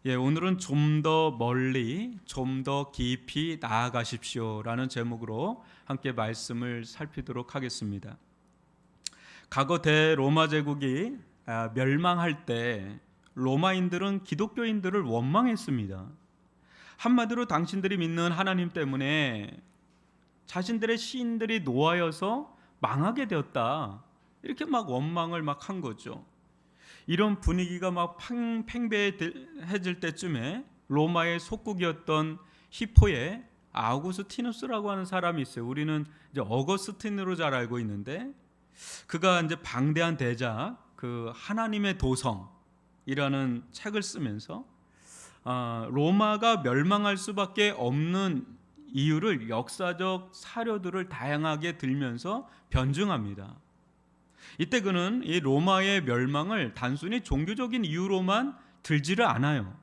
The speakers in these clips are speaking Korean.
오늘은 좀 더 멀리, 좀 더 깊이 나아가십시오라는 제목으로 함께 말씀을 살피도록 하겠습니다. 과거 대로마 제국이 멸망할 때 로마인들은 기독교인들을 원망했습니다. 한마디로 당신들이 믿는 하나님 때문에 자신들의 시인들이 노하여서 망하게 되었다. 이렇게 막 원망을 막 한 거죠. 이런 분위기가 막 팽배해질 때쯤에 로마의 속국이었던 히포의 아우구스티누스라고 하는 사람이 있어요. 우리는 이제 어거스틴으로 잘 알고 있는데, 그가 이제 방대한 대작 그 하나님의 도성이라는 책을 쓰면서 로마가 멸망할 수밖에 없는 이유를 역사적 사료들을 다양하게 들면서 변증합니다. 이때 그는 이 로마의 멸망을 단순히 종교적인 이유로만 들지를 않아요.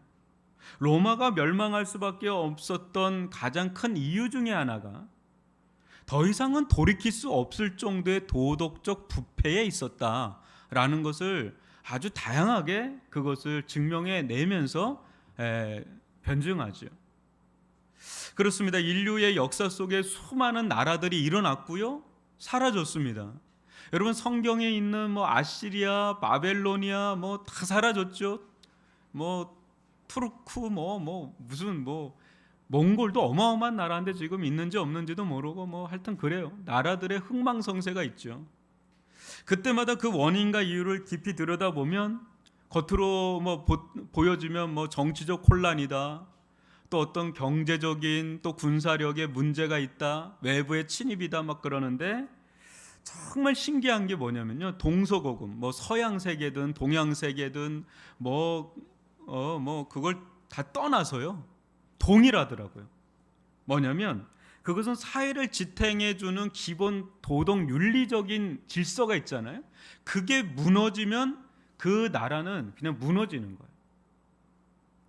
로마가 멸망할 수밖에 없었던 가장 큰 이유 중에 하나가 더 이상은 돌이킬 수 없을 정도의 도덕적 부패에 있었다라는 것을 아주 다양하게 그것을 증명해 내면서 변증하죠. 그렇습니다. 인류의 역사 속에 수많은 나라들이 일어났고요, 사라졌습니다. 여러분, 성경에 있는 아시리아, 바벨로니아 다 사라졌죠. 투르크 무슨 몽골도 어마어마한 나라인데 지금 있는지 없는지도 모르고 하여튼 그래요. 나라들의 흥망성쇠가 있죠. 그때마다 그 원인과 이유를 깊이 들여다보면 겉으로 보여지면 정치적 혼란이다, 또 어떤 경제적인 또 군사력에 문제가 있다, 외부의 침입이다 막 그러는데, 정말 신기한 게 뭐냐면요, 동서고금 서양 세계든 동양 세계든 그걸 다 떠나서요 동일하더라고요. 뭐냐면 그것은 사회를 지탱해 주는 기본 도덕 윤리적인 질서가 있잖아요. 그게 무너지면 그 나라는 그냥 무너지는 거예요.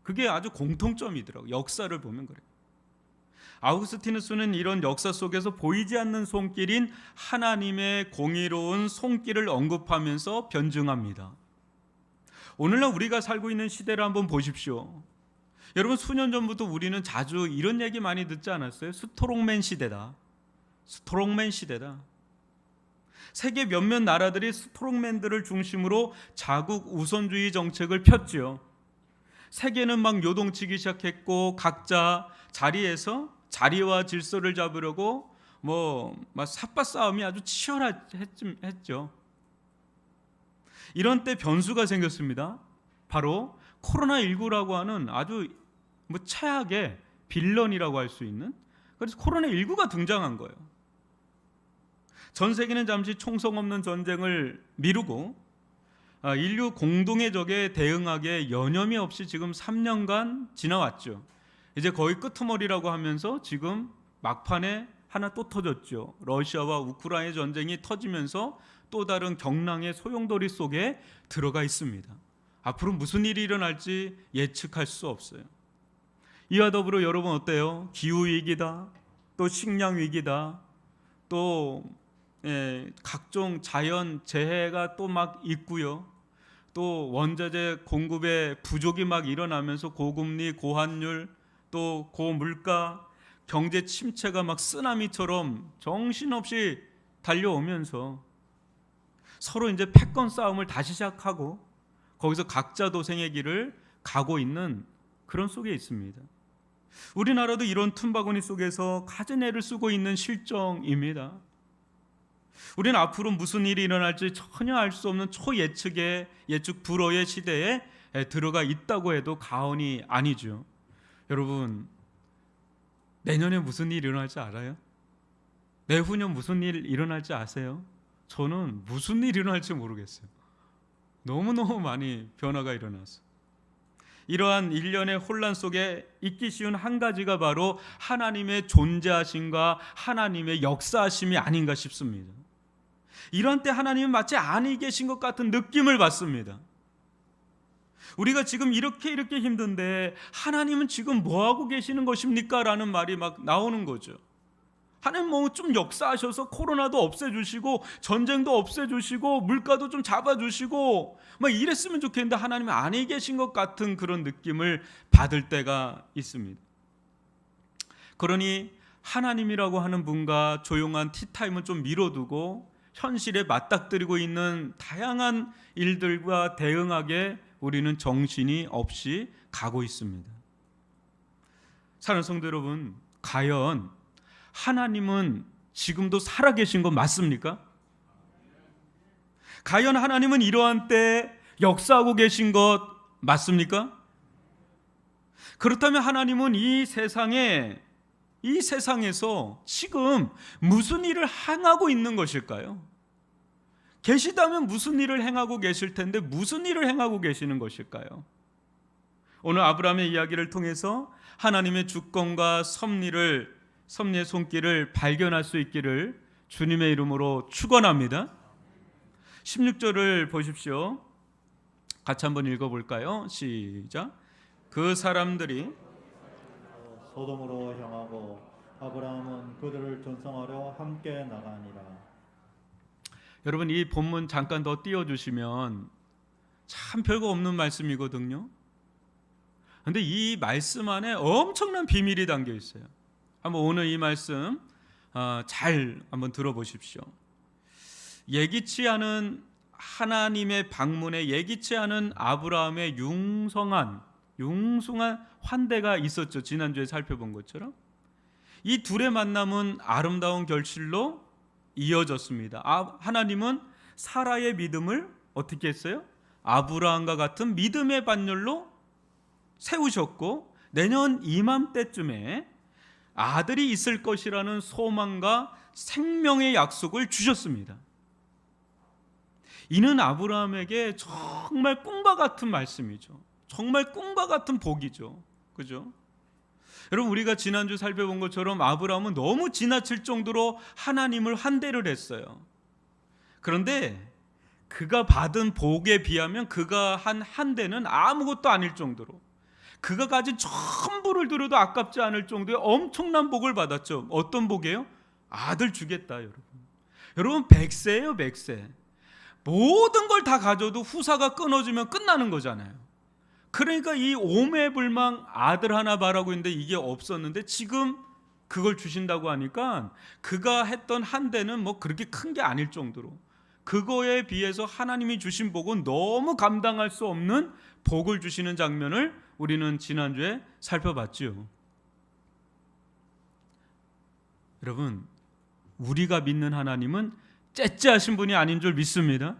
그게 아주 공통점이더라고요. 역사를 보면 그래요. 아우구스티누스는 이런 역사 속에서 보이지 않는 손길인 하나님의 공의로운 손길을 언급하면서 변증합니다. 오늘날 우리가 살고 있는 시대를 한번 보십시오. 여러분, 수년 전부터 우리는 자주 이런 얘기 많이 듣지 않았어요? 스트롱맨 시대다. 스트롱맨 시대다. 세계 몇몇 나라들이 스트롱맨들을 중심으로 자국 우선주의 정책을 폈죠. 세계는 막 요동치기 시작했고, 각자 자리와 질서를 잡으려고 삿바 싸움이 아주 치열했죠. 이런 때 변수가 생겼습니다. 바로 코로나19라고 하는 아주 최악의 빌런이라고 할 수 있는, 그래서 코로나19가 등장한 거예요. 전 세계는 잠시 총성 없는 전쟁을 미루고 인류 공동의 적에 대응하기에 여념이 없이 지금 3년간 지나왔죠. 이제 거의 끄트머리라고 하면서 지금 막판에 하나 또 터졌죠. 러시아와 우크라이나 전쟁이 터지면서 또 다른 경랑의 소용돌이 속에 들어가 있습니다. 앞으로 무슨 일이 일어날지 예측할 수 없어요. 이와 더불어 여러분 어때요? 기후위기다, 또 식량위기다, 또 각종 자연재해가 또 막 있고요, 또 원자재 공급의 부족이 막 일어나면서 고금리, 고환율, 또 고물가, 경제 침체가 막 쓰나미처럼 정신없이 달려오면서 서로 이제 패권 싸움을 다시 시작하고 거기서 각자 도생의 길을 가고 있는 그런 속에 있습니다. 우리나라도 이런 틈바구니 속에서 갖은 애를 쓰고 있는 실정입니다. 우리는 앞으로 무슨 일이 일어날지 전혀 알 수 없는 초예측의 예측 불허의 시대에 들어가 있다고 해도 과언이 아니죠. 여러분, 내년에 무슨 일이 일어날지 알아요? 내후년 무슨 일 일어날지 아세요? 저는 무슨 일이 일어날지 모르겠어요. 너무너무 많이 변화가 일어났어요. 이러한 일련의 혼란 속에 있기 쉬운 한 가지가 바로 하나님의 존재하심과 하나님의 역사하심이 아닌가 싶습니다. 이런 때 하나님은 마치 안이 계신 것 같은 느낌을 받습니다. 우리가 지금 이렇게 힘든데 하나님은 지금 뭐하고 계시는 것입니까? 라는 말이 막 나오는 거죠. 하나님 뭐 좀 역사하셔서 코로나도 없애주시고 전쟁도 없애주시고 물가도 좀 잡아주시고 막 이랬으면 좋겠는데 하나님이 안에 계신 것 같은 그런 느낌을 받을 때가 있습니다. 그러니 하나님이라고 하는 분과 조용한 티타임은 좀 미뤄두고 현실에 맞닥뜨리고 있는 다양한 일들과 대응하게 우리는 정신이 없이 가고 있습니다. 사랑하는 성도 여러분, 과연 하나님은 지금도 살아계신 것 맞습니까? 과연 하나님은 이러한 때에 역사하고 계신 것 맞습니까? 그렇다면 하나님은 이 세상에서 지금 무슨 일을 행하고 있는 것일까요? 계시다면 무슨 일을 행하고 계실 텐데 무슨 일을 행하고 계시는 것일까요? 오늘 아브라함의 이야기를 통해서 하나님의 주권과 섭리의 손길을 발견할 수 있기를 주님의 이름으로 축원합니다. 16절을 보십시오. 같이 한번 읽어볼까요? 시작. 그 사람들이 소돔으로 향하고 아브라함은 그들을 전송하려 함께 나가니라. 여러분, 이 본문 잠깐 더 띄워주시면 참 별거 없는 말씀이거든요. 그런데 이 말씀 안에 엄청난 비밀이 담겨 있어요. 한번 오늘 이 말씀 잘 한번 들어보십시오. 예기치 않은 하나님의 방문에 예기치 않은 아브라함의 융숭한 환대가 있었죠. 지난주에 살펴본 것처럼 이 둘의 만남은 아름다운 결실로 이어졌습니다. 하나님은 사라의 믿음을 어떻게 했어요? 아브라함과 같은 믿음의 반열로 세우셨고 내년 이맘때쯤에 아들이 있을 것이라는 소망과 생명의 약속을 주셨습니다. 이는 아브라함에게 정말 꿈과 같은 말씀이죠. 정말 꿈과 같은 복이죠. 그죠? 여러분, 우리가 지난주 살펴본 것처럼 아브라함은 너무 지나칠 정도로 하나님을 환대를 했어요. 그런데 그가 받은 복에 비하면 그가 한 환대는 아무것도 아닐 정도로, 그가 가진 전부를 들어도 아깝지 않을 정도의 엄청난 복을 받았죠. 어떤 복이에요? 아들 주겠다. 여러분 100세예요. 100세. 모든 걸 다 가져도 후사가 끊어지면 끝나는 거잖아요. 그러니까 이 오매불망 아들 하나 바라고 있는데 이게 없었는데 지금 그걸 주신다고 하니까 그가 했던 한대는 뭐 그렇게 큰 게 아닐 정도로, 그거에 비해서 하나님이 주신 복은 너무 감당할 수 없는 복을 주시는 장면을 우리는 지난주에 살펴봤죠. 여러분, 우리가 믿는 하나님은 째째하신 분이 아닌 줄 믿습니다.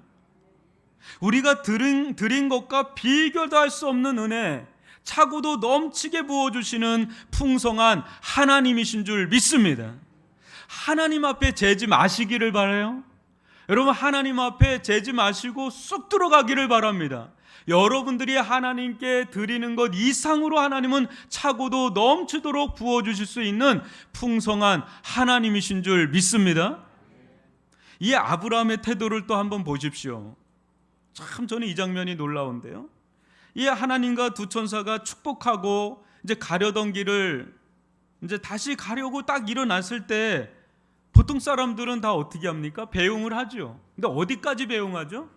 우리가 드린 것과 비교도 할 수 없는 은혜, 차고도 넘치게 부어주시는 풍성한 하나님이신 줄 믿습니다. 하나님 앞에 재지 마시기를 바라요. 여러분, 하나님 앞에 재지 마시고 쑥 들어가기를 바랍니다. 여러분들이 하나님께 드리는 것 이상으로 하나님은 차고도 넘치도록 부어주실 수 있는 풍성한 하나님이신 줄 믿습니다. 이 아브라함의 태도를 또 한번 보십시오. 참 저는 이 장면이 놀라운데요. 이 하나님과 두 천사가 축복하고 이제 가려던 길을 이제 다시 가려고 딱 일어났을 때 보통 사람들은 다 어떻게 합니까? 배웅을 하죠. 근데 어디까지 배웅하죠?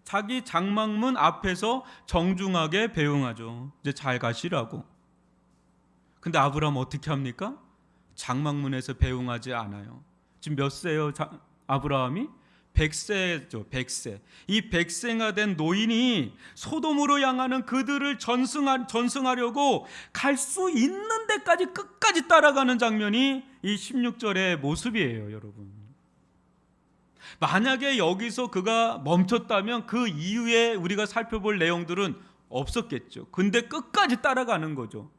자기 장막문 앞에서 정중하게 배웅하죠. 이제 잘 가시라고. 근데 아브라함 어떻게 합니까? 장막문에서 배웅하지 않아요. 지금 몇 세예요? 아브라함이? 100세죠. 100세. 이 100세가 된 노인이 소돔으로 향하는 그들을 전승하려고 갈 수 있는 데까지 끝까지 따라가는 장면이 이 16절의 모습이에요, 여러분. 만약에 여기서 그가 멈췄다면 그 이후에 우리가 살펴볼 내용들은 없었겠죠. 근데 끝까지 따라가는 거죠.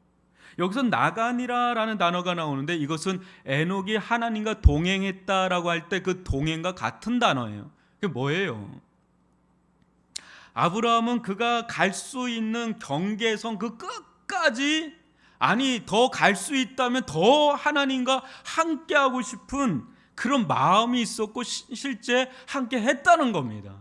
여기서 나가니라라는 단어가 나오는데 이것은 에녹이 하나님과 동행했다라고 할 때 그 동행과 같은 단어예요. 그게 뭐예요? 아브라함은 그가 갈 수 있는 경계선 그 끝까지, 아니 더 갈 수 있다면 더 하나님과 함께하고 싶은 그런 마음이 있었고 실제 함께 했다는 겁니다.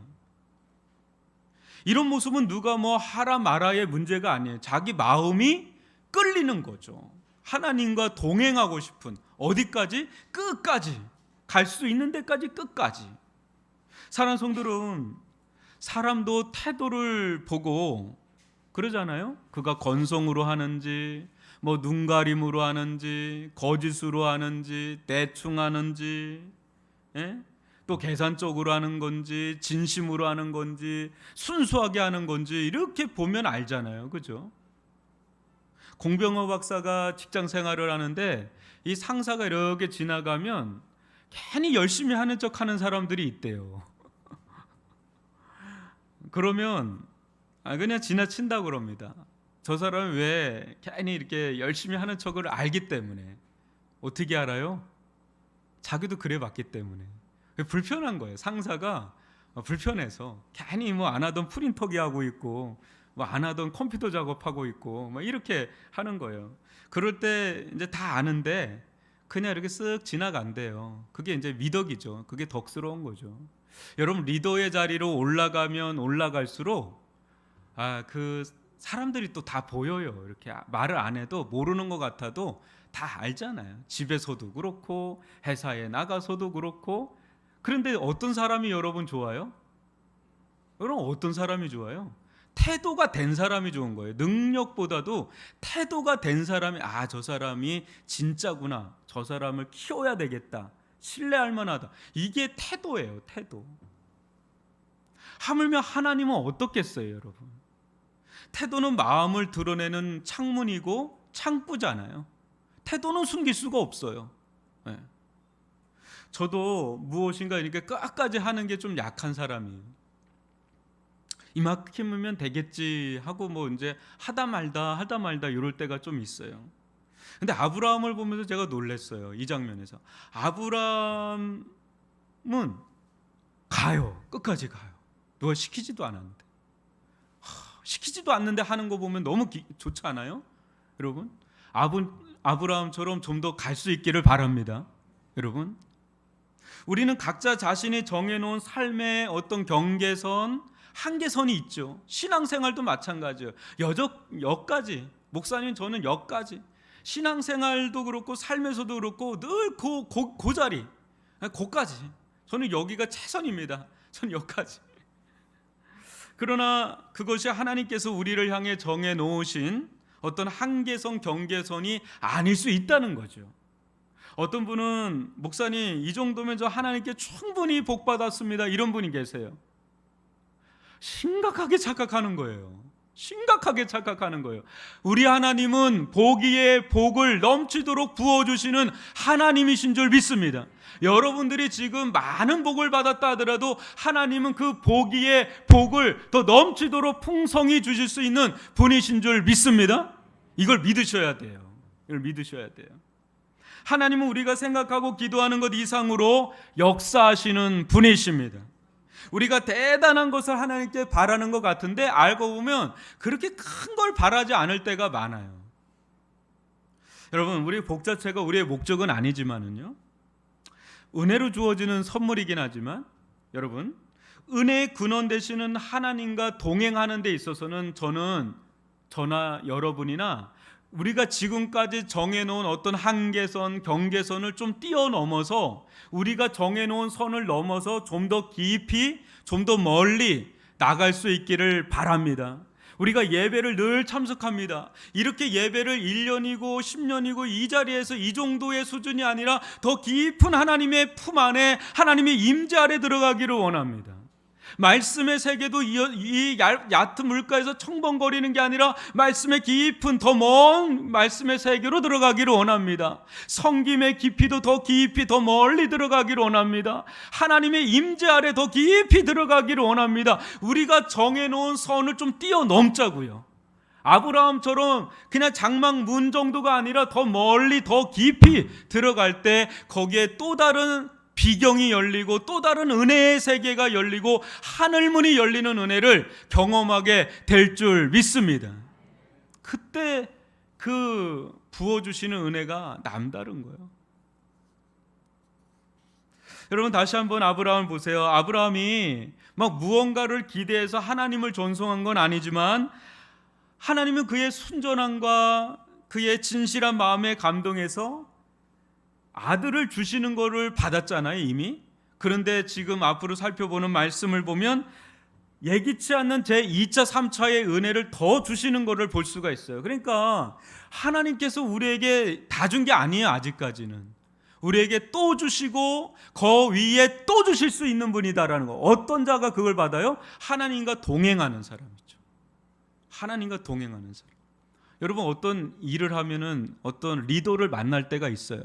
이런 모습은 누가 뭐 하라 마라의 문제가 아니에요. 자기 마음이 끌리는 거죠. 하나님과 동행하고 싶은, 어디까지? 끝까지, 갈 수 있는 데까지 끝까지. 사랑하는 성도들은 사람도 태도를 보고 그러잖아요. 그가 건성으로 하는지, 뭐 눈가림으로 하는지, 거짓으로 하는지, 대충 하는지, 예? 또 계산적으로 하는 건지, 진심으로 하는 건지, 순수하게 하는 건지 이렇게 보면 알잖아요. 그죠? 공병호 박사가 직장 생활을 하는데 이 상사가 이렇게 지나가면 괜히 열심히 하는 척 하는 사람들이 있대요. 그러면 그냥 지나친다고 그럽니다. 저 사람이 왜 괜히 이렇게 열심히 하는 척을 알기 때문에. 어떻게 알아요? 자기도 그래 봤기 때문에. 불편한 거예요. 상사가 불편해서 괜히 뭐 안 하던 프린터기 하고 있고, 뭐 안 하던 컴퓨터 작업하고 있고, 뭐 이렇게 하는 거예요. 그럴 때 이제 다 아는데 그냥 이렇게 쓱 지나간대요. 그게 이제 미덕이죠. 그게 덕스러운 거죠. 여러분, 리더의 자리로 올라가면 올라갈수록 그 사람들이 또 다 보여요. 이렇게 말을 안 해도, 모르는 것 같아도 다 알잖아요. 집에서도 그렇고 회사에 나가서도 그렇고. 그런데 어떤 사람이 여러분 좋아요? 여러분, 어떤 사람이 좋아요? 태도가 된 사람이 좋은 거예요. 능력보다도 태도가 된 사람이, 저 사람이 진짜구나, 저 사람을 키워야 되겠다, 신뢰할 만하다. 이게 태도예요. 태도. 하물며 하나님은 어떻겠어요, 여러분? 태도는 마음을 드러내는 창문이고 창구잖아요. 태도는 숨길 수가 없어요. 네. 저도 무엇인가 이렇게 끝까지 하는 게 좀 약한 사람이에요. 이만큼이면 되겠지 하고 뭐 이제 하다 말다 이럴 때가 좀 있어요. 근데 아브라함을 보면서 제가 놀랐어요. 이 장면에서 아브라함은 가요. 끝까지 가요. 누가 시키지도 않았는데. 시키지도 않는데 하는 거 보면 너무 좋지 않아요? 여러분, 아브라함처럼 좀 더 갈 수 있기를 바랍니다. 여러분, 우리는 각자 자신이 정해놓은 삶의 어떤 경계선, 한계선이 있죠. 신앙생활도 마찬가지예요. 여기까지, 목사님 저는 여기까지. 신앙생활도 그렇고 삶에서도 그렇고 늘 그 자리, 거기까지. 저는 여기가 최선입니다. 저는 여기까지. 그러나 그것이 하나님께서 우리를 향해 정해 놓으신 어떤 한계선, 경계선이 아닐 수 있다는 거죠. 어떤 분은 목사님 이 정도면 저 하나님께 충분히 복 받았습니다, 이런 분이 계세요. 심각하게 착각하는 거예요. 심각하게 착각하는 거예요. 우리 하나님은 보기에 복을 넘치도록 부어주시는 하나님이신 줄 믿습니다. 여러분들이 지금 많은 복을 받았다 하더라도 하나님은 그 보기에 복을 더 넘치도록 풍성히 주실 수 있는 분이신 줄 믿습니다. 이걸 믿으셔야 돼요. 이걸 믿으셔야 돼요. 하나님은 우리가 생각하고 기도하는 것 이상으로 역사하시는 분이십니다. 우리가 대단한 것을 하나님께 바라는 것 같은데 알고 보면 그렇게 큰 걸 바라지 않을 때가 많아요. 여러분, 우리 복 자체가 우리의 목적은 아니지만은요, 은혜로 주어지는 선물이긴 하지만, 여러분, 은혜의 근원 되시는 하나님과 동행하는 데 있어서는 저나 여러분이나 우리가 지금까지 정해놓은 어떤 한계선, 경계선을 좀 뛰어넘어서, 우리가 정해놓은 선을 넘어서 좀 더 깊이, 좀 더 멀리 나갈 수 있기를 바랍니다. 우리가 예배를 늘 참석합니다. 이렇게 예배를 1년이고 10년이고 이 자리에서 이 정도의 수준이 아니라 더 깊은 하나님의 품 안에, 하나님의 임재 아래 들어가기를 원합니다. 말씀의 세계도 이 얕은 물가에서 청벙거리는 게 아니라 말씀의 깊은, 더 먼 말씀의 세계로 들어가기를 원합니다. 성김의 깊이도 더 깊이, 더 멀리 들어가기를 원합니다. 하나님의 임재 아래 더 깊이 들어가기를 원합니다. 우리가 정해놓은 선을 좀 뛰어넘자고요. 아브라함처럼 그냥 장막 문 정도가 아니라 더 멀리, 더 깊이 들어갈 때 거기에 또 다른 비경이 열리고 또 다른 은혜의 세계가 열리고 하늘문이 열리는 은혜를 경험하게 될 줄 믿습니다. 그때 그 부어주시는 은혜가 남다른 거예요. 여러분, 다시 한번 아브라함을 보세요. 아브라함이 막 무언가를 기대해서 하나님을 존송한 건 아니지만 하나님은 그의 순전함과 그의 진실한 마음에 감동해서 아들을 주시는 것을 받았잖아요, 이미. 그런데 지금 앞으로 살펴보는 말씀을 보면 예기치 않는 제2차, 3차의 은혜를 더 주시는 것을 볼 수가 있어요. 그러니까 하나님께서 우리에게 다 준 게 아니에요, 아직까지는. 우리에게 또 주시고 그 위에 또 주실 수 있는 분이다라는 거. 어떤 자가 그걸 받아요? 하나님과 동행하는 사람이죠. 하나님과 동행하는 사람. 여러분, 어떤 일을 하면은 어떤 리더를 만날 때가 있어요.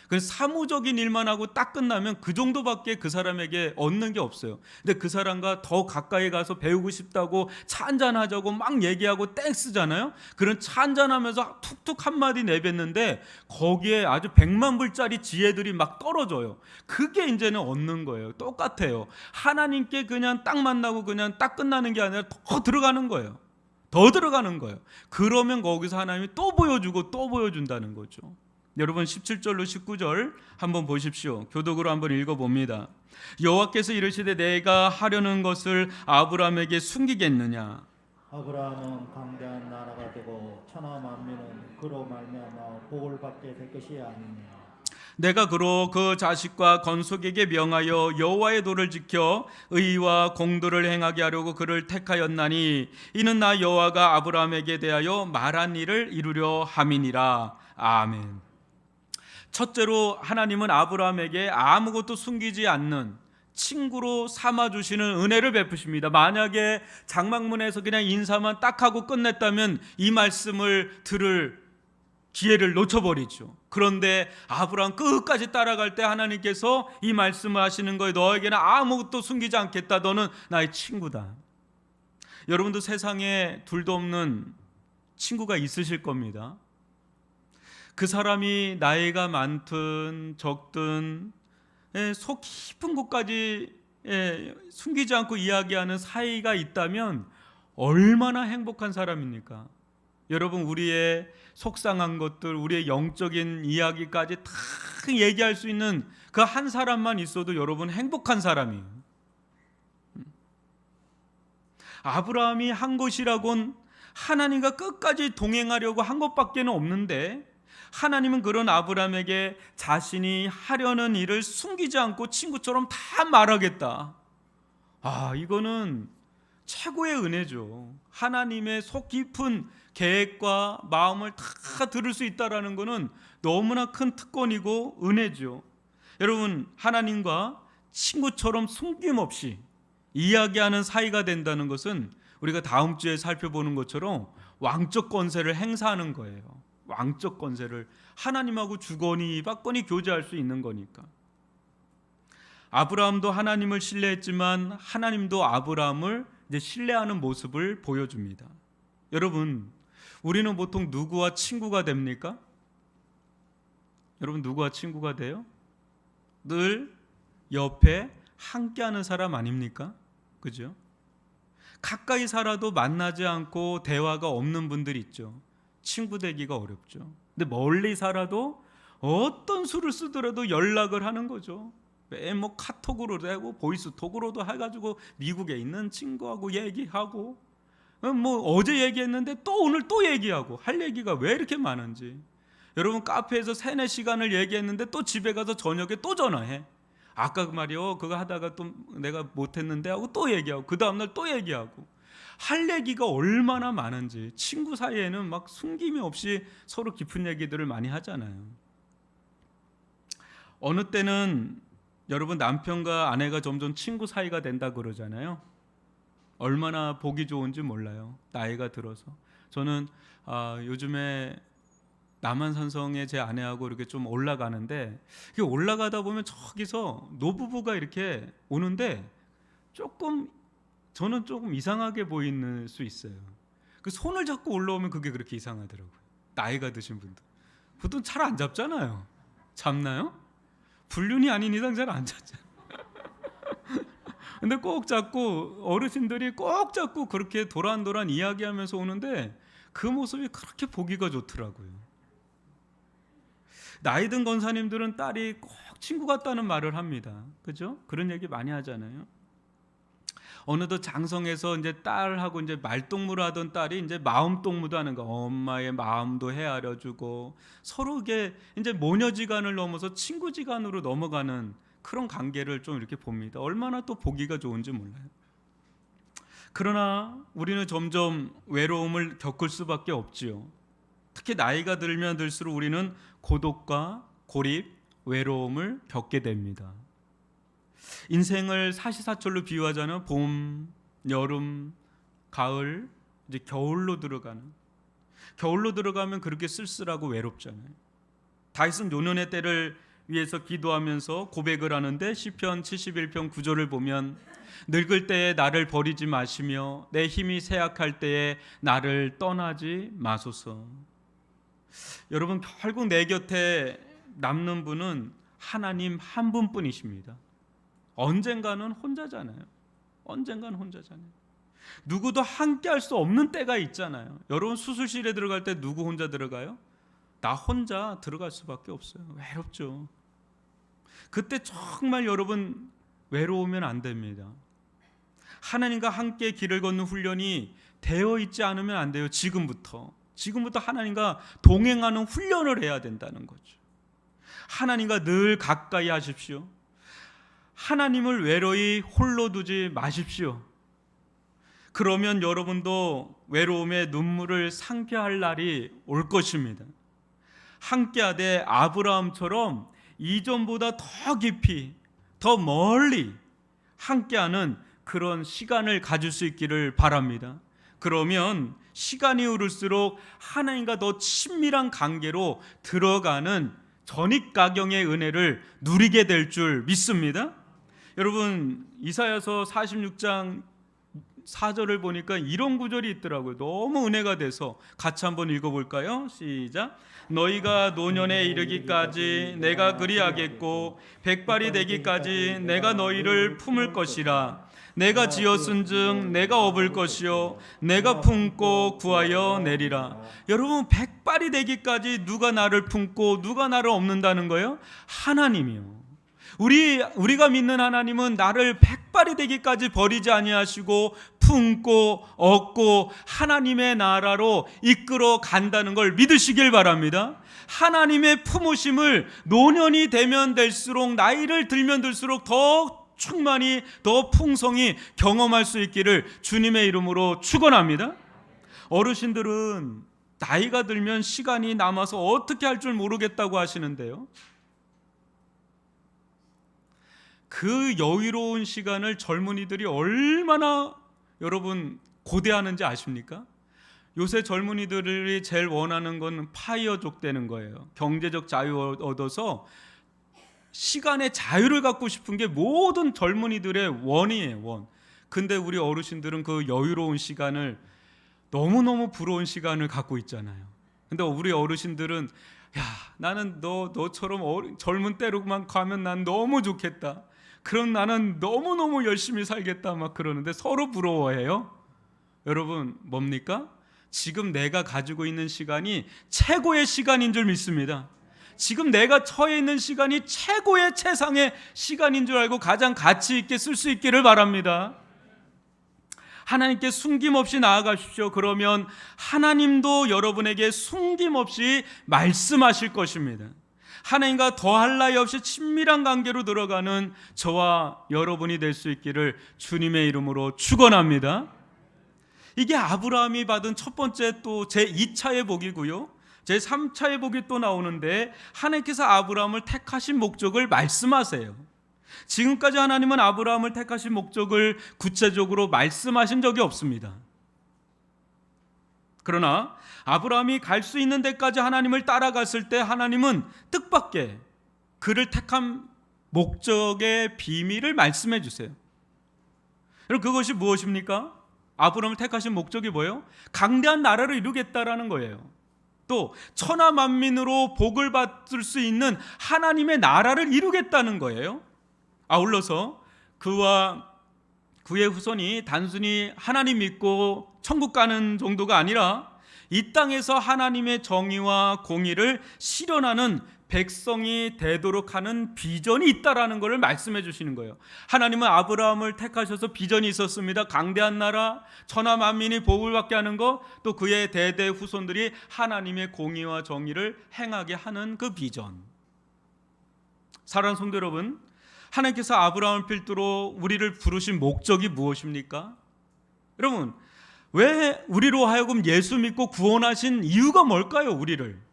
그래서 사무적인 일만 하고 딱 끝나면 그 정도밖에 그 사람에게 얻는 게 없어요. 근데 그 사람과 더 가까이 가서 배우고 싶다고 차 한잔하자고 막 얘기하고 땡쓰잖아요. 그런 차 한잔하면서 툭툭 한마디 내뱉는데 거기에 아주 100만 불짜리 지혜들이 막 떨어져요. 그게 이제는 얻는 거예요. 똑같아요. 하나님께 그냥 딱 만나고 그냥 딱 끝나는 게 아니라 더 들어가는 거예요. 더 들어가는 거예요. 그러면 거기서 하나님이 또 보여주고 또 보여준다는 거죠. 여러분, 17절로 19절 한번 보십시오. 교독으로 한번 읽어봅니다. 여호와께서 이르시되 내가 하려는 것을 아브라함에게 숨기겠느냐? 아브라함은 강대한 나라가 되고 천하 만민은 그로 말미암아 복을 받게 될 것이 아니냐. 내가 그로 그 자식과 건속에게 명하여 여호와의 도를 지켜 의와 공도를 행하게 하려고 그를 택하였나니 이는 나 여호와가 아브라함에게 대하여 말한 일을 이루려 함이니라. 아멘. 첫째로 하나님은 아브라함에게 아무것도 숨기지 않는 친구로 삼아주시는 은혜를 베푸십니다. 만약에 장막문에서 그냥 인사만 딱 하고 끝냈다면 이 말씀을 들을 기회를 놓쳐버리죠. 그런데 아브라함 끝까지 따라갈 때 하나님께서 이 말씀을 하시는 거예요. 너에게는 아무것도 숨기지 않겠다. 너는 나의 친구다. 여러분도 세상에 둘도 없는 친구가 있으실 겁니다. 그 사람이 나이가 많든 적든 속 깊은 곳까지 숨기지 않고 이야기하는 사이가 있다면 얼마나 행복한 사람입니까? 여러분, 우리의 속상한 것들, 우리의 영적인 이야기까지 다 얘기할 수 있는 그 한 사람만 있어도 여러분 행복한 사람이에요. 아브라함이 한 것이라곤 하나님과 끝까지 동행하려고 한 것밖에 없는데 하나님은 그런 아브라함에게 자신이 하려는 일을 숨기지 않고 친구처럼 다 말하겠다. 이거는 최고의 은혜죠. 하나님의 속 깊은 계획과 마음을 다 들을 수 있다는 것은 너무나 큰 특권이고 은혜죠. 여러분, 하나님과 친구처럼 숨김없이 이야기하는 사이가 된다는 것은 우리가 다음 주에 살펴보는 것처럼 왕적 권세를 행사하는 거예요. 왕적 권세를 하나님하고 주거니 받거니 교제할 수 있는 거니까. 아브라함도 하나님을 신뢰했지만 하나님도 아브라함을 이제 신뢰하는 모습을 보여줍니다. 여러분, 우리는 보통 누구와 친구가 됩니까? 여러분, 누구와 친구가 돼요? 늘 옆에 함께하는 사람 아닙니까? 그죠? 가까이 살아도 만나지 않고 대화가 없는 분들이 있죠. 친구 되기가 어렵죠. 근데 멀리 살아도 어떤 수를 쓰더라도 연락을 하는 거죠. 뭐 카톡으로도 하고 보이스톡으로도 해가지고 미국에 있는 친구하고 얘기하고 뭐 어제 얘기했는데 또 오늘 또 얘기하고 할 얘기가 왜 이렇게 많은지. 여러분, 카페에서 3-4시간을 얘기했는데 또 집에 가서 저녁에 또 전화해. 아까 말이요 그거 하다가 또 내가 못했는데 하고 또 얘기하고 그 다음날 또 얘기하고 할 얘기가 얼마나 많은지. 친구 사이에는 막 숨김이 없이 서로 깊은 얘기들을 많이 하잖아요. 어느 때는 여러분, 남편과 아내가 점점 친구 사이가 된다 그러잖아요. 얼마나 보기 좋은지 몰라요. 나이가 들어서. 저는 요즘에 남한산성에 제 아내하고 이렇게 좀 올라가는데 올라가다 보면 저기서 노부부가 이렇게 오는데 저는 조금 이상하게 보이는 수 있어요. 그 손을 잡고 올라오면 그게 그렇게 이상하더라고요. 나이가 드신 분들. 보통 잘 안 잡잖아요. 잡나요? 불륜이 아닌 이상 잘 안 잡잖아요. 근데 꼭 잡고 어르신들이 꼭 잡고 그렇게 도란도란 이야기하면서 오는데 그 모습이 그렇게 보기가 좋더라고요. 나이 든 권사님들은 딸이 꼭 친구 같다는 말을 합니다. 그죠? 그런 얘기 많이 하잖아요. 어느덧 장성해서 이제 딸하고 이제 말동무를 하던 딸이 이제 마음동무도 하는 거, 엄마의 마음도 헤아려주고 서로 이게 이제 모녀지간을 넘어서 친구지간으로 넘어가는 그런 관계를 좀 이렇게 봅니다. 얼마나 또 보기가 좋은지 몰라요. 그러나 우리는 점점 외로움을 겪을 수밖에 없지요. 특히 나이가 들면 들수록 우리는 고독과 고립, 외로움을 겪게 됩니다. 인생을 사시사철로 비유하자면 봄, 여름, 가을, 이제 겨울로 들어가면 그렇게 쓸쓸하고 외롭잖아요. 다윗은 노년의 때를 위해서 기도하면서 고백을 하는데 시편 71편 9절을 보면 늙을 때에 나를 버리지 마시며 내 힘이 쇠약할 때에 나를 떠나지 마소서. 여러분, 결국 내 곁에 남는 분은 하나님 한 분뿐이십니다. 언젠가는 혼자잖아요. 누구도 함께 할 수 없는 때가 있잖아요. 여러분, 수술실에 들어갈 때 누구 혼자 들어가요? 나 혼자 들어갈 수밖에 없어요. 외롭죠. 그때 정말 여러분 외로우면 안 됩니다. 하나님과 함께 길을 걷는 훈련이 되어 있지 않으면 안 돼요. 지금부터 하나님과 동행하는 훈련을 해야 된다는 거죠. 하나님과 늘 가까이 하십시오. 하나님을 외로이 홀로 두지 마십시오. 그러면 여러분도 외로움의 눈물을 상쾌할 날이 올 것입니다. 함께하되 아브라함처럼 이전보다 더 깊이, 더 멀리 함께하는 그런 시간을 가질 수 있기를 바랍니다. 그러면 시간이 흐를수록 하나님과 더 친밀한 관계로 들어가는 전입가경의 은혜를 누리게 될 줄 믿습니다. 여러분, 이사야서 46장 4절을 보니까 이런 구절이 있더라고요. 너무 은혜가 돼서 같이 한번 읽어볼까요? 시작. 너희가 노년에 이르기까지 내가 그리하겠고 백발이 되기까지 내가 너희를 품을 것이라. 내가 지었은즉 내가 업을 것이요 내가 품고 구하여 내리라. 여러분, 백발이 되기까지 누가 나를 품고 누가 나를 업는다는 거예요? 하나님이요. 우리가 믿는 하나님은 나를 백발이 되기까지 버리지 아니하시고 품고 얻고 하나님의 나라로 이끌어 간다는 걸 믿으시길 바랍니다. 하나님의 품으심을 노년이 되면 될수록, 나이를 들면 들수록 더 충만히, 더 풍성히 경험할 수 있기를 주님의 이름으로 축원합니다. 어르신들은 나이가 들면 시간이 남아서 어떻게 할 줄 모르겠다고 하시는데요, 그 여유로운 시간을 젊은이들이 얼마나 여러분 고대하는지 아십니까? 요새 젊은이들이 제일 원하는 건 파이어족 되는 거예요. 경제적 자유 얻어서 시간의 자유를 갖고 싶은 게 모든 젊은이들의 원이에요, 원. 근데 우리 어르신들은 그 여유로운 시간을, 너무너무 부러운 시간을 갖고 있잖아요. 근데 우리 어르신들은 야, 나는 너처럼 젊은 때로만 가면 난 너무 좋겠다. 그럼 나는 너무너무 열심히 살겠다 막 그러는데 서로 부러워해요. 여러분, 뭡니까? 지금 내가 가지고 있는 시간이 최고의 시간인 줄 믿습니다. 지금 내가 처해 있는 시간이 최고의 최상의 시간인 줄 알고 가장 가치 있게 쓸 수 있기를 바랍니다. 하나님께 숨김없이 나아가십시오. 그러면 하나님도 여러분에게 숨김없이 말씀하실 것입니다. 하나님과 더할 나위 없이 친밀한 관계로 들어가는 저와 여러분이 될 수 있기를 주님의 이름으로 축원합니다. 이게 아브라함이 받은 첫 번째 또 제2차의 복이고요, 제3차의 복이 또 나오는데, 하나님께서 아브라함을 택하신 목적을 말씀하세요. 지금까지 하나님은 아브라함을 택하신 목적을 구체적으로 말씀하신 적이 없습니다. 그러나 아브라함이 갈 수 있는 데까지 하나님을 따라갔을 때 하나님은 뜻밖의 그를 택한 목적의 비밀을 말씀해 주세요. 여러분, 그것이 무엇입니까? 아브라함을 택하신 목적이 뭐예요? 강대한 나라를 이루겠다라는 거예요. 또 천하 만민으로 복을 받을 수 있는 하나님의 나라를 이루겠다는 거예요. 아울러서 그와 그의 후손이 단순히 하나님 믿고 천국 가는 정도가 아니라 이 땅에서 하나님의 정의와 공의를 실현하는 백성이 되도록 하는 비전이 있다라는 것을 말씀해 주시는 거예요. 하나님은 아브라함을 택하셔서 비전이 있었습니다. 강대한 나라, 천하 만민이 복을 받게 하는 것, 또 그의 대대 후손들이 하나님의 공의와 정의를 행하게 하는 그 비전. 사랑하는 성도 여러분, 하나님께서 아브라함을 필두로 우리를 부르신 목적이 무엇입니까? 여러분, 왜 우리로 하여금 예수 믿고 구원하신 이유가 뭘까요? 우리를.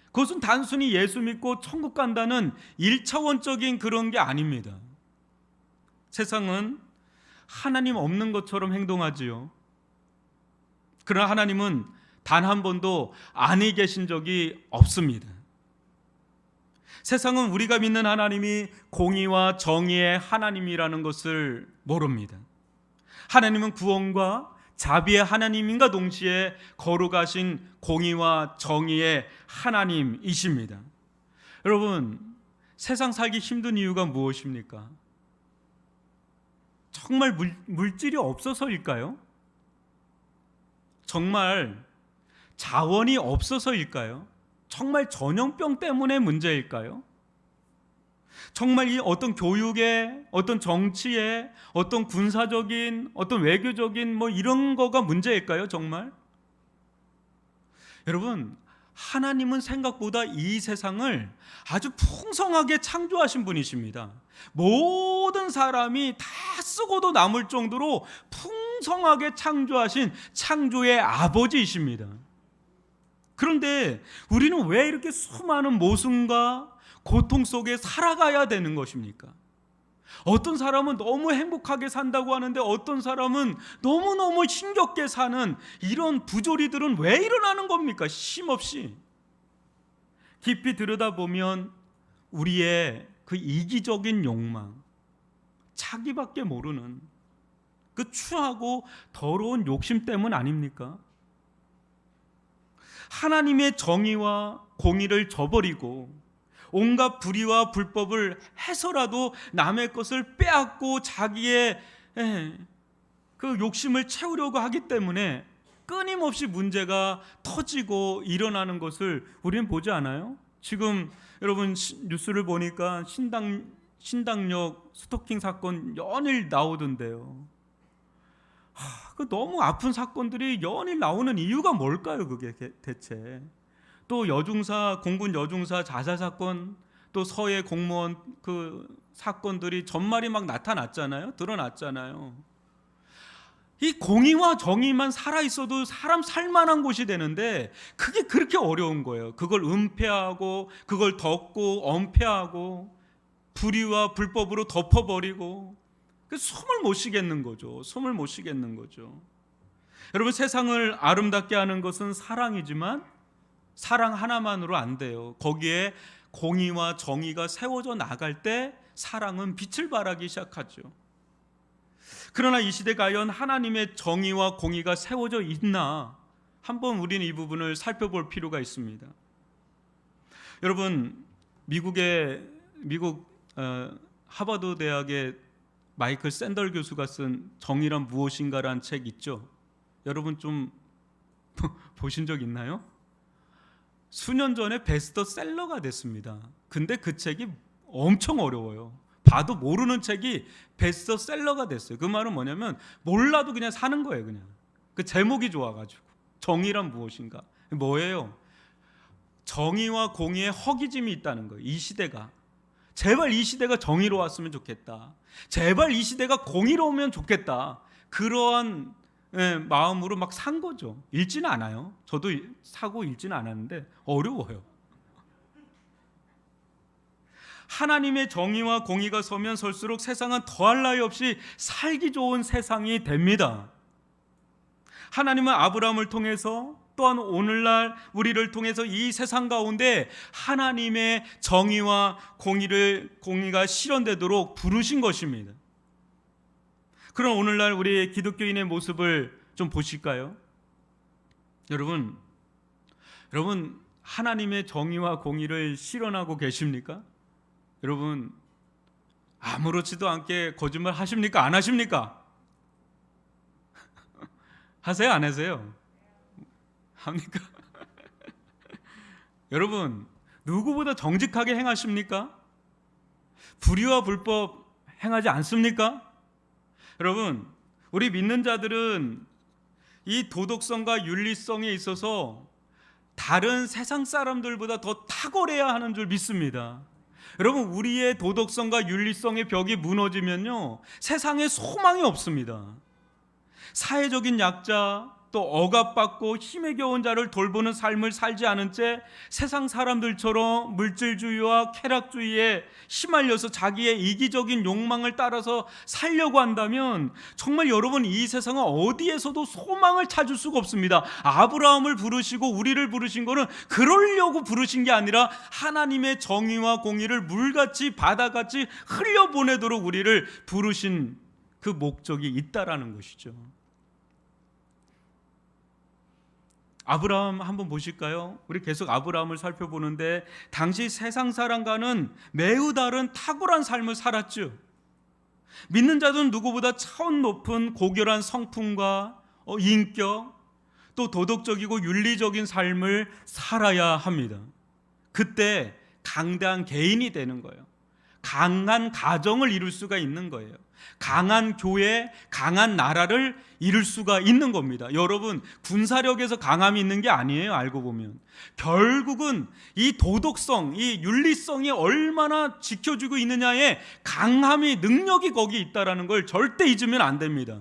그것은 단순히 예수 믿고 천국 간다는 1차원적인 그런 게 아닙니다. 세상은 하나님 없는 것처럼 행동하지요. 그러나 하나님은 단 한 번도 안에 계신 적이 없습니다. 세상은 우리가 믿는 하나님이 공의와 정의의 하나님이라는 것을 모릅니다. 하나님은 구원과 자비의 하나님인가 동시에 거룩하신 공의와 정의의 하나님이십니다. 여러분, 세상 살기 힘든 이유가 무엇입니까? 정말 물질이 없어서일까요? 정말 자원이 없어서일까요? 정말 전염병 때문에 문제일까요? 정말 이 어떤 교육에, 어떤 정치에, 어떤 군사적인, 어떤 외교적인 이런 거가 문제일까요? 정말? 여러분, 하나님은 생각보다 이 세상을 아주 풍성하게 창조하신 분이십니다. 모든 사람이 다 쓰고도 남을 정도로 풍성하게 창조하신 창조의 아버지이십니다. 그런데 우리는 왜 이렇게 수많은 모순과 고통 속에 살아가야 되는 것입니까? 어떤 사람은 너무 행복하게 산다고 하는데 어떤 사람은 너무너무 힘겹게 사는 이런 부조리들은 왜 일어나는 겁니까? 쉼없이. 깊이 들여다보면 우리의 그 이기적인 욕망, 자기밖에 모르는 그 추하고 더러운 욕심 때문 아닙니까? 하나님의 정의와 공의를 저버리고 온갖 불의와 불법을 해서라도 남의 것을 빼앗고 자기의 그 욕심을 채우려고 하기 때문에 끊임없이 문제가 터지고 일어나는 것을 우리는 보지 않아요? 지금 여러분 뉴스를 보니까 신당역 스토킹 사건 연일 나오던데요. 그 너무 아픈 사건들이 연일 나오는 이유가 뭘까요? 그게 대체. 또 여중사, 공군 여중사 자살 사건, 또 서해 공무원 그 사건들이 전말이 막 나타났잖아요. 드러났잖아요. 이 공의와 정의만 살아있어도 사람 살만한 곳이 되는데 그게 그렇게 어려운 거예요. 그걸 은폐하고 그걸 덮고 엄폐하고 불의와 불법으로 덮어버리고 숨을 못 쉬겠는 거죠. 숨을 못 쉬겠는 거죠. 여러분, 세상을 아름답게 하는 것은 사랑이지만 사랑 하나만으로 안 돼요. 거기에 공의와 정의가 세워져 나갈 때 사랑은 빛을 발하기 시작하죠. 그러나 이 시대 과연 하나님의 정의와 공의가 세워져 있나? 한번 우리는 이 부분을 살펴볼 필요가 있습니다. 여러분, 미국 하버드 대학의 마이클 샌덜 교수가 쓴 정의란 무엇인가라는 책 있죠. 여러분 좀 보신 적 있나요? 수년 전에 베스트셀러가 됐습니다. 근데 그 책이 엄청 어려워요. 봐도 모르는 책이 베스트셀러가 됐어요. 그 말은 뭐냐면 몰라도 그냥 사는 거예요. 그냥 그 제목이 좋아가지고. 정의란 무엇인가? 뭐예요? 정의와 공의의 허기짐이 있다는 거예요. 이 시대가. 제발 이 시대가 정의로웠으면 좋겠다. 제발 이 시대가 공의로우면 좋겠다. 그러한 마음으로 막 산 거죠. 읽지는 않아요. 저도 사고 읽지는 않았는데 어려워요. 하나님의 정의와 공의가 서면 설수록 세상은 더할 나위 없이 살기 좋은 세상이 됩니다. 하나님은 아브라함을 통해서 또한 오늘날 우리를 통해서 이 세상 가운데 하나님의 정의와 공의가 실현되도록 부르신 것입니다. 그럼 오늘날 우리 기독교인의 모습을 좀 보실까요? 여러분 하나님의 정의와 공의를 실현하고 계십니까? 여러분 아무렇지도 않게 거짓말 하십니까? 안 하십니까? 하세요? 안 하세요? 합니까? 여러분 누구보다 정직하게 행하십니까? 불의와 불법 행하지 않습니까? 여러분, 우리 믿는 자들은 이 도덕성과 윤리성에 있어서 다른 세상 사람들보다 더 탁월해야 하는 줄 믿습니다. 여러분, 우리의 도덕성과 윤리성의 벽이 무너지면요, 세상에 소망이 없습니다. 사회적인 약자, 또 억압받고 힘에 겨운 자를 돌보는 삶을 살지 않은 채 세상 사람들처럼 물질주의와 쾌락주의에 휘말려서 자기의 이기적인 욕망을 따라서 살려고 한다면 정말 여러분, 이 세상은 어디에서도 소망을 찾을 수가 없습니다. 아브라함을 부르시고 우리를 부르신 거는 그러려고 부르신 게 아니라 하나님의 정의와 공의를 물같이 바다같이 흘려보내도록 우리를 부르신 그 목적이 있다라는 것이죠. 아브라함 한번 보실까요? 우리 계속 아브라함을 살펴보는데 당시 세상 사람과는 매우 다른 탁월한 삶을 살았죠. 믿는 자들은 누구보다 차원 높은 고결한 성품과 인격, 또 도덕적이고 윤리적인 삶을 살아야 합니다. 그때 강대한 개인이 되는 거예요. 강한 가정을 이룰 수가 있는 거예요. 강한 교회, 강한 나라를 이룰 수가 있는 겁니다. 여러분, 군사력에서 강함이 있는 게 아니에요. 알고 보면 결국은 이 도덕성, 이 윤리성이 얼마나 지켜주고 있느냐에 강함이, 능력이 거기 있다는 걸 절대 잊으면 안 됩니다.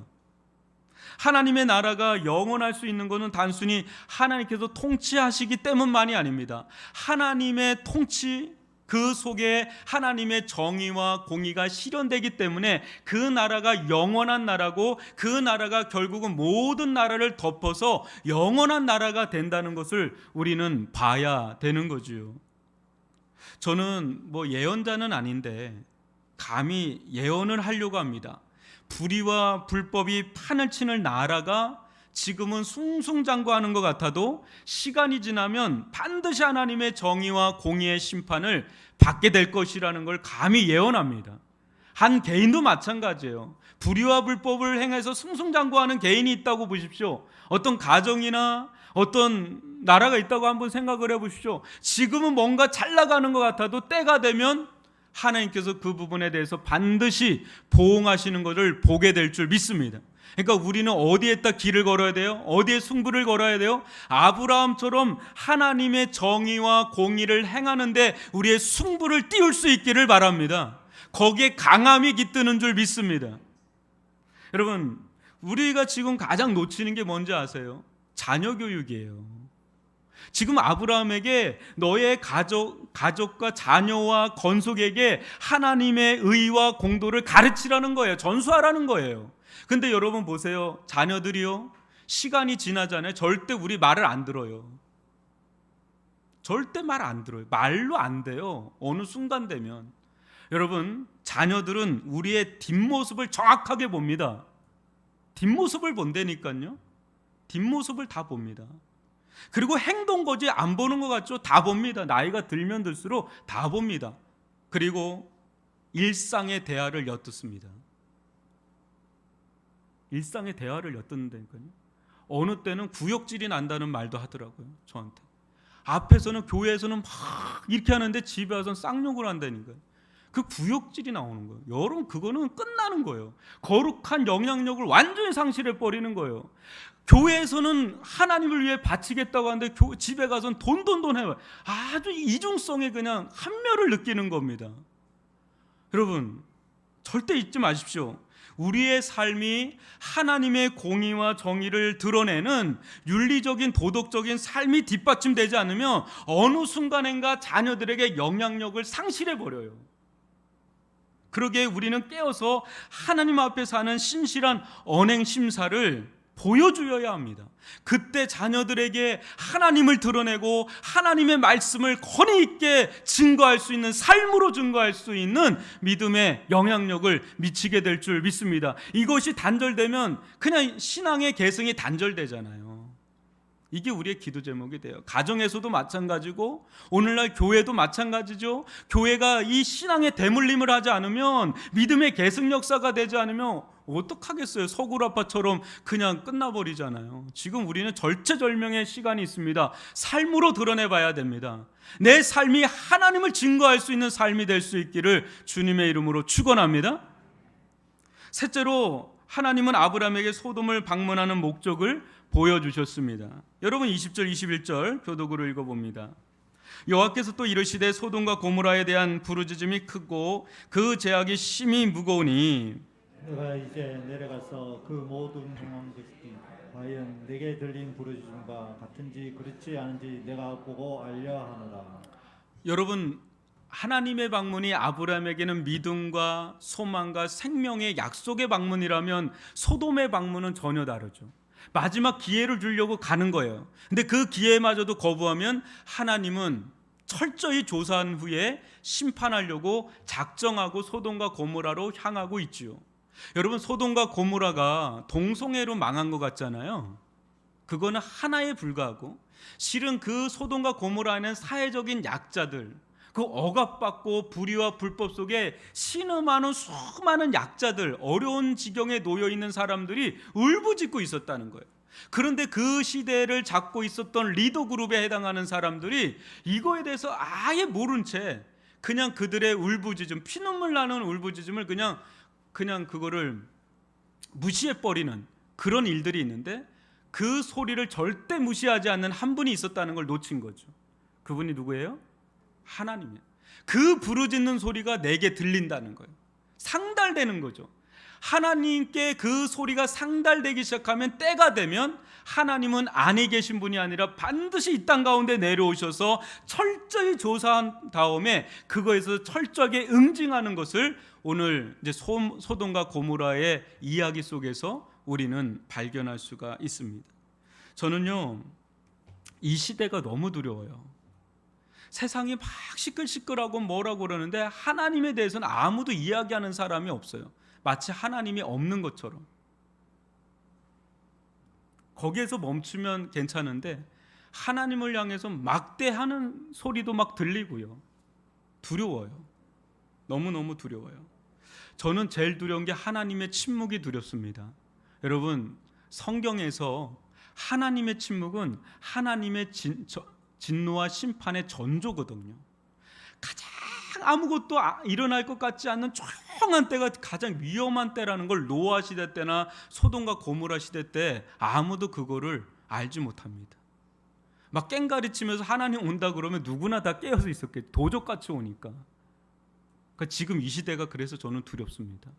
하나님의 나라가 영원할 수 있는 것은 단순히 하나님께서 통치하시기 때문만이 아닙니다. 하나님의 통치, 그 속에 하나님의 정의와 공의가 실현되기 때문에 그 나라가 영원한 나라고, 그 나라가 결국은 모든 나라를 덮어서 영원한 나라가 된다는 것을 우리는 봐야 되는 거지요. 저는 예언자는 아닌데 감히 예언을 하려고 합니다. 불의와 불법이 판을 치는 나라가 지금은 숭숭장구하는 것 같아도 시간이 지나면 반드시 하나님의 정의와 공의의 심판을 받게 될 것이라는 걸 감히 예언합니다. 한 개인도 마찬가지예요. 불의와 불법을 행해서 숭숭장구하는 개인이 있다고 보십시오. 어떤 가정이나 어떤 나라가 있다고 한번 생각을 해보십시오. 지금은 뭔가 잘 나가는 것 같아도 때가 되면 하나님께서 그 부분에 대해서 반드시 보응하시는 것을 보게 될 줄 믿습니다. 그러니까 우리는 어디에다 길을 걸어야 돼요? 어디에 승부를 걸어야 돼요? 아브라함처럼 하나님의 정의와 공의를 행하는데 우리의 승부를 띄울 수 있기를 바랍니다. 거기에 강함이 깃드는 줄 믿습니다. 여러분, 우리가 지금 가장 놓치는 게 뭔지 아세요? 자녀 교육이에요. 지금 아브라함에게 너의 가족과 자녀와 건속에게 하나님의 의와 공도를 가르치라는 거예요. 전수하라는 거예요. 근데 여러분 보세요. 자녀들이요, 시간이 지나잖아요. 절대 우리 말을 안 들어요. 절대 말 안 들어요. 말로 안 돼요. 어느 순간 되면. 여러분, 자녀들은 우리의 뒷모습을 정확하게 봅니다. 뒷모습을 본다니까요. 뒷모습을 다 봅니다. 그리고 행동 거지 안 보는 것 같죠? 다 봅니다. 나이가 들면 들수록 다 봅니다. 그리고 일상의 대화를 엿듣습니다. 일상의 대화를 엿듣는다니까요. 어느 때는 구역질이 난다는 말도 하더라고요. 저한테. 앞에서는, 교회에서는 막 이렇게 하는데 집에 와서는 쌍욕을 한다니까요. 그 구역질이 나오는 거예요. 여러분, 그거는 끝나는 거예요. 거룩한 영향력을 완전히 상실해 버리는 거예요. 교회에서는 하나님을 위해 바치겠다고 하는데 집에 가서는 돈 해요. 아주 이중성의 그냥 한멸을 느끼는 겁니다. 여러분, 절대 잊지 마십시오. 우리의 삶이 하나님의 공의와 정의를 드러내는 윤리적인 도덕적인 삶이 뒷받침되지 않으면 어느 순간인가 자녀들에게 영향력을 상실해 버려요. 그러기에 우리는 깨어서 하나님 앞에 사는 신실한 언행 심사를 보여주어야 합니다. 그때 자녀들에게 하나님을 드러내고 하나님의 말씀을 권위 있게 증거할 수 있는, 삶으로 증거할 수 있는 믿음의 영향력을 미치게 될 줄 믿습니다. 이것이 단절되면 그냥 신앙의 계승이 단절되잖아요. 이게 우리의 기도 제목이 돼요. 가정에서도 마찬가지고 오늘날 교회도 마찬가지죠. 교회가 이 신앙의 대물림을 하지 않으면, 믿음의 계승 역사가 되지 않으면 어떡하겠어요. 서구라파처럼 그냥 끝나버리잖아요. 지금 우리는 절체절명의 시간이 있습니다. 삶으로 드러내봐야 됩니다. 내 삶이 하나님을 증거할 수 있는 삶이 될 수 있기를 주님의 이름으로 축원합니다. 셋째로 하나님은 아브라함에게 소돔을 방문하는 목적을 보여주셨습니다. 여러분 20절 21절 교독으로 읽어봅니다. 여호와께서 또 이르시되 소돔과 고모라에 대한 부르짖음이 크고 그 죄악이 심히 무거우니 내가 이제 내려가서 그 모든 행한 것이 과연 내게 들린 부르짖음과 같은지 그렇지 않은지 내가 보고 알려 하노라. 여러분 하나님의 방문이 아브라함에게는 믿음과 소망과 생명의 약속의 방문이라면 소돔의 방문은 전혀 다르죠. 마지막 기회를 주려고 가는 거예요. 근데 그 기회마저도 거부하면 하나님은 철저히 조사한 후에 심판하려고 작정하고 소돔과 고모라로 향하고 있지요. 여러분 소돔과 고모라가 동성애로 망한 것 같잖아요. 그거는 하나에 불과하고 실은 그 소돔과 고모라는 사회적인 약자들, 그 억압받고 불의와 불법 속에 신음하는 수많은 약자들, 어려운 지경에 놓여 있는 사람들이 울부짖고 있었다는 거예요. 그런데 그 시대를 잡고 있었던 리더 그룹에 해당하는 사람들이 이거에 대해서 아예 모른 채 그냥 그들의 울부짖음, 피눈물 나는 울부짖음을 그냥 그거를 무시해 버리는 그런 일들이 있는데 그 소리를 절대 무시하지 않는 한 분이 있었다는 걸 놓친 거죠. 그분이 누구예요? 하나님이에요. 그 부르짖는 소리가 내게 들린다는 거예요. 상달되는 거죠. 하나님께 그 소리가 상달되기 시작하면 때가 되면 하나님은 안에 계신 분이 아니라 반드시 이 땅 가운데 내려오셔서 철저히 조사한 다음에 그거에서 철저하게 응징하는 것을 오늘 이제 소돔과 고모라의 이야기 속에서 우리는 발견할 수가 있습니다. 저는요 이 시대가 너무 두려워요. 세상이 막 시끌시끌하고 뭐라고 그러는데 하나님에 대해서는 아무도 이야기하는 사람이 없어요. 마치 하나님이 없는 것처럼. 거기에서 멈추면 괜찮은데 하나님을 향해서 막대하는 소리도 막 들리고요. 두려워요. 너무너무 두려워요. 저는 제일 두려운 게 하나님의 침묵이 두렵습니다. 여러분 성경에서 하나님의 침묵은 하나님의 진노와 심판의 전조거든요. 가장 아무것도 일어날 것 같지 않는 조용한 때가 가장 위험한 때라는 걸 노아 시대 때나 소돔과 고모라 시대 때 아무도 그거를 알지 못합니다. 막 깽가리 치면서 하나님 온다 그러면 누구나 다 깨어서 있었겠죠. 도적같이 오니까. 그러니까 지금 이 시대가 그래서 저는 두렵습니다.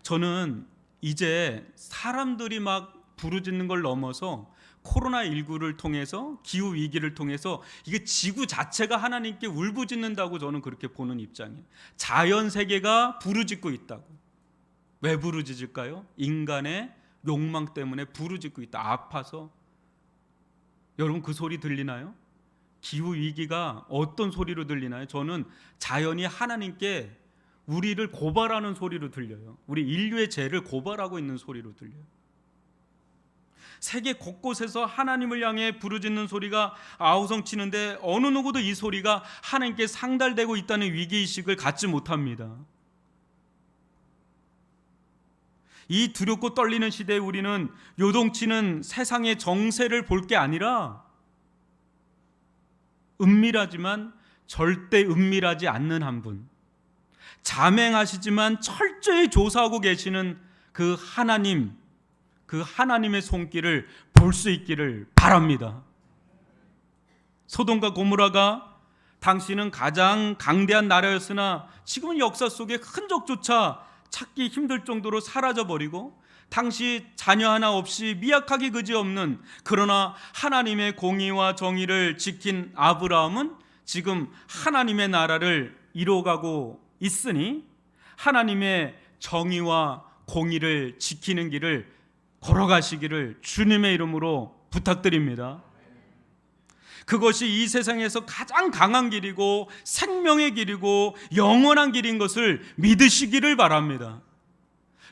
저는 이제 사람들이 막 부르짖는 걸 넘어서 코로나19를 통해서 기후 위기를 통해서 이게 지구 자체가 하나님께 울부짖는다고 저는 그렇게 보는 입장이에요. 자연 세계가 부르짖고 있다고. 왜 부르짖을까요? 인간의 욕망 때문에 부르짖고 있다. 아파서. 여러분 그 소리 들리나요? 기후 위기가 어떤 소리로 들리나요? 저는 자연이 하나님께 우리를 고발하는 소리로 들려요. 우리 인류의 죄를 고발하고 있는 소리로 들려요. 세계 곳곳에서 하나님을 향해 부르짖는 소리가 아우성치는데 어느 누구도 이 소리가 하나님께 상달되고 있다는 위기의식을 갖지 못합니다. 이 두렵고 떨리는 시대에 우리는 요동치는 세상의 정세를 볼 게 아니라 은밀하지만 절대 은밀하지 않는 한 분, 자맹하시지만 철저히 조사하고 계시는 그 하나님, 그 하나님의 손길을 볼 수 있기를 바랍니다. 소돔과 고모라가 당시는 가장 강대한 나라였으나 지금은 역사 속에 흔적조차 찾기 힘들 정도로 사라져버리고 당시 자녀 하나 없이 미약하기 그지없는 그러나 하나님의 공의와 정의를 지킨 아브라함은 지금 하나님의 나라를 이뤄가고 있으니 하나님의 정의와 공의를 지키는 길을 걸어가시기를 주님의 이름으로 부탁드립니다. 그것이 이 세상에서 가장 강한 길이고 생명의 길이고 영원한 길인 것을 믿으시기를 바랍니다.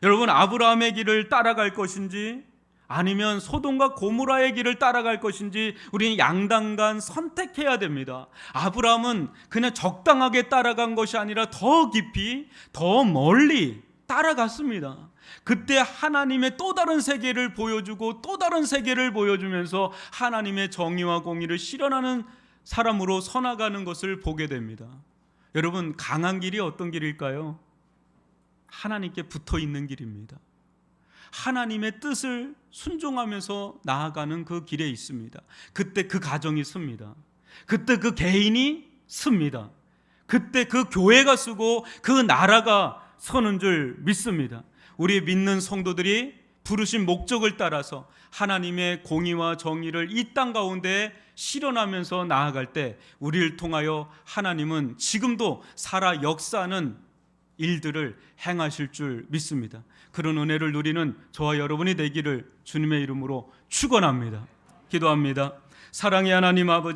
여러분 아브라함의 길을 따라갈 것인지 아니면 소돔과 고모라의 길을 따라갈 것인지 우리는 양당간 선택해야 됩니다. 아브라함은 그냥 적당하게 따라간 것이 아니라 더 깊이 더 멀리 따라갔습니다. 그때 하나님의 또 다른 세계를 보여주고 또 다른 세계를 보여주면서 하나님의 정의와 공의를 실현하는 사람으로 서나가는 것을 보게 됩니다. 여러분, 강한 길이 어떤 길일까요? 하나님께 붙어 있는 길입니다. 하나님의 뜻을 순종하면서 나아가는 그 길에 있습니다. 그때 그 가정이 씁니다. 그때 그 개인이 씁니다. 그때 그 교회가 쓰고 그 나라가 서는 줄 믿습니다. 우리 믿는 성도들이 부르신 목적을 따라서 하나님의 공의와 정의를 이 땅 가운데 실현하면서 나아갈 때 우리를 통하여 하나님은 지금도 살아 역사하는 일들을 행하실 줄 믿습니다. 그런 은혜를 누리는 저와 여러분이 되기를 주님의 이름으로 축원합니다. 기도합니다. 사랑의 하나님 아버지,